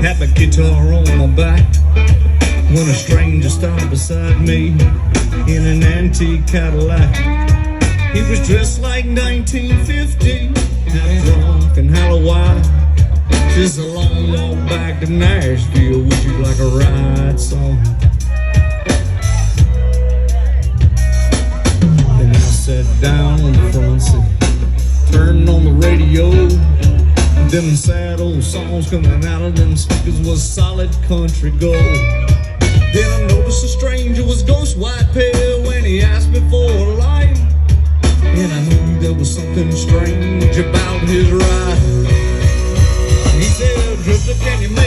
Had my guitar on my back when a stranger stopped beside me in an antique Cadillac. He was dressed like 1950, half drunk and hollow wide. Just a long walk back to Nashville. Would you like a ride, son? Then I sat down on the front seat, turned on the radio. Them sad old songs coming out of them speakers was solid country gold. Then I noticed a stranger was ghost white pale when he asked me for a light. And I knew there was something strange about his ride. He said, "Drifter, can you make